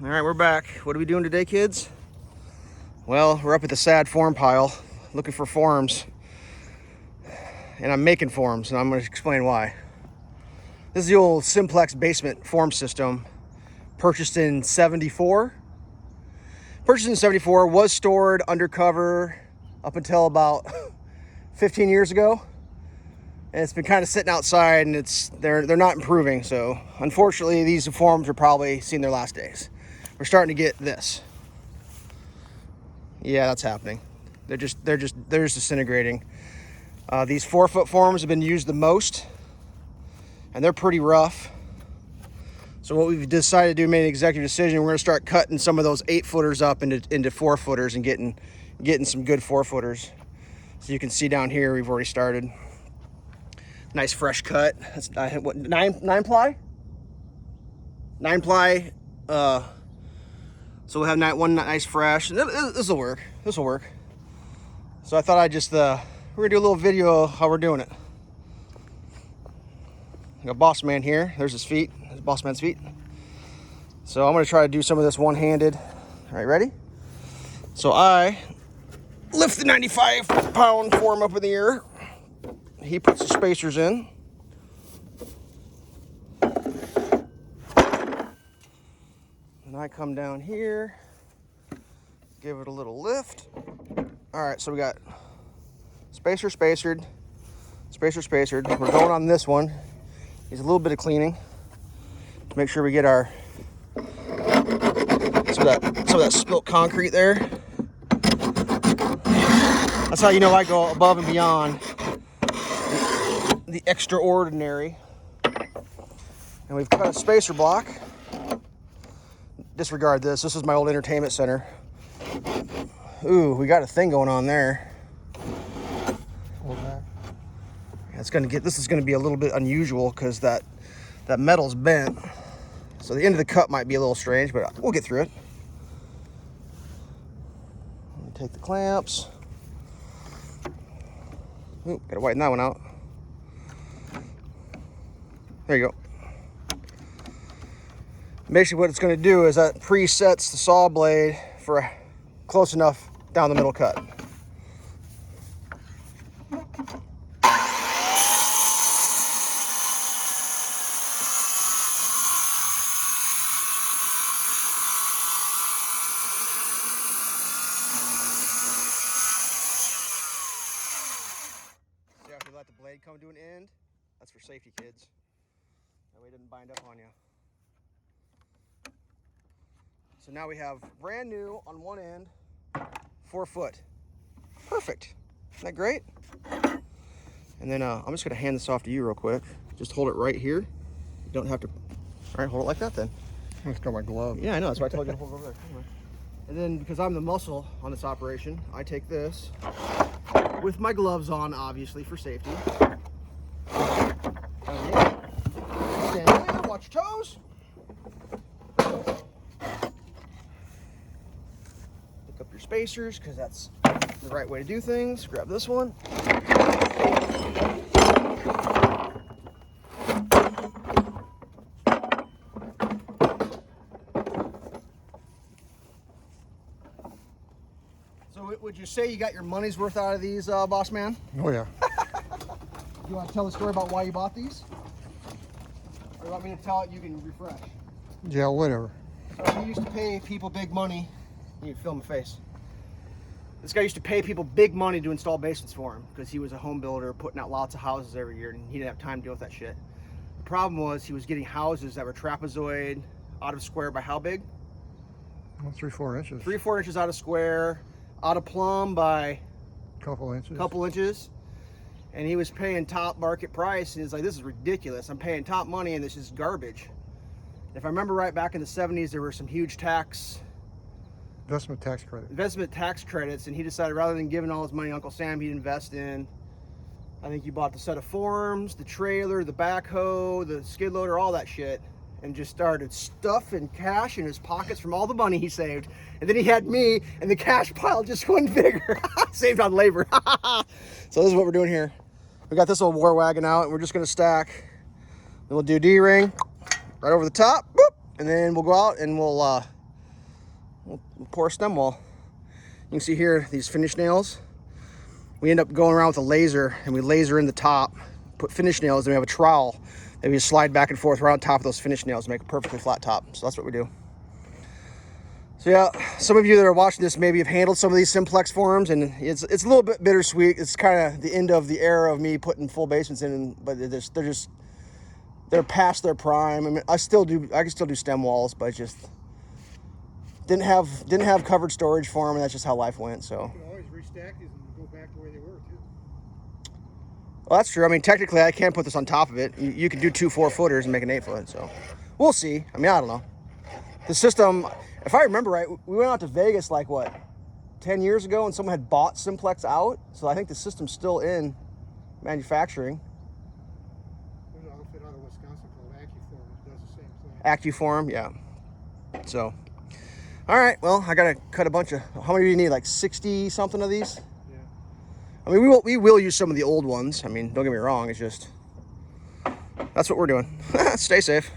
All right, we're back. What are we doing today, kids? Well, we're up at the sad form pile looking for forms. And I'm making forms, and I'm going to explain why. This is the old simplex basement form system, purchased in 74. Purchased in 74, was stored undercover up until about 15 years ago. And it's been kind of sitting outside, and they're not improving. So unfortunately, these forms are probably seeing their last days. We're starting to get this. Yeah, that's happening. They're just disintegrating. These 4-foot forms have been used the most, and they're pretty rough. So what we've decided to do, made an executive decision. We're going to start cutting some of those 8-footers up into 4-footers and getting some good 4-footers. So you can see down here, we've already started. Nice fresh cut. That's what, 9 ply? 9 ply. So we'll have one nice fresh. This will work. This will work. So I thought I'd just we're gonna do a little video of how we're doing it. I got Boss Man here. There's his feet. There's Boss Man's feet. So I'm gonna try to do some of this one-handed. All right, ready? So I lift the 95-pound form up in the air. He puts the spacers in. And I come down here, give it a little lift. All right, so we got spacered. We're going on this one. Needs a little bit of cleaning to make sure we get our some of that spilt concrete there. That's how you know I go above and beyond the extraordinary. And we've cut a spacer block. Disregard this. This is my old entertainment center. Ooh, we got a thing going on there. This is gonna be a little bit unusual because that metal's bent. So the end of the cut might be a little strange, but we'll get through it. Take the clamps. Ooh, gotta whiten that one out. There you go. Basically what it's going to do is that presets the saw blade for a close enough down the middle cut. See, after you let the blade come to an end, that's for safety, kids. That way it doesn't bind up on you. So now we have brand new on one end, 4 foot. Perfect. Isn't that great? And then I'm just gonna hand this off to you real quick. Just hold it right here. You don't have to, all right, hold it like that then. It's got my glove. Yeah, I know, that's why I told you to hold it over there. Anyway. And then because I'm the muscle on this operation, I take this with my gloves on, obviously, for safety. Stand there, watch your toes. Up your spacers because that's the right way to do things. Grab this one. So would you say you got your money's worth out of these, Boss Man? Oh yeah. You want to tell the story about why you bought these? Or you want me to tell it, you can refresh? Yeah, whatever. So he used to pay people big money. You can film the face. This guy used to pay people big money to install basements for him because he was a home builder putting out lots of houses every year, and he didn't have time to deal with that shit. The problem was he was getting houses that were trapezoid, out of square by how big? Well, 3-4 inches. 3-4 inches out of square, out of plumb by Couple inches. And he was paying top market price, and he's like, this is ridiculous. I'm paying top money and this is garbage. If I remember right, back in the 70s, there were some huge investment tax credits, and he decided rather than giving all his money to Uncle Sam, he'd invest in, I think you bought the set of forms, the trailer, the backhoe, the skid loader, all that shit, and just started stuffing cash in his pockets from all the money he saved. And then he had me, and the cash pile just went bigger. Saved on labor. So this is what we're doing here. We got this old war wagon out, and we're just gonna stack. Then we'll do D-ring right over the top, boop, and then we'll go out and we'll we'll pour a stem wall. You can see here, these finish nails. We end up going around with a laser, and we laser in the top, put finish nails, then we have a trowel that we just slide back and forth right on top of those finish nails to make a perfectly flat top. So that's what we do. So yeah, some of you that are watching this maybe have handled some of these simplex forms, and it's a little bit bittersweet. It's kind of the end of the era of me putting full basements in, but they're past their prime. I mean, I can still do stem walls, but just didn't have covered storage for them, and that's just how life went. So. You can always restack these and go back the way they were too. Well, that's true. I mean, technically, I can't put this on top of it. You could do 2 4-footers and make an 8-foot. So, we'll see. I mean, I don't know. The system, if I remember right, we went out to Vegas like what, 10 years ago, and someone had bought simplex out. So I think the system's still in manufacturing. There's an outfit out of Wisconsin called AccuForm that does the same thing. AccuForm, yeah. So, all right. Well, I gotta cut a bunch of. How many do you need? Like 60 something of these? Yeah. I mean, we will use some of the old ones. I mean, don't get me wrong. It's just that's what we're doing. Stay safe.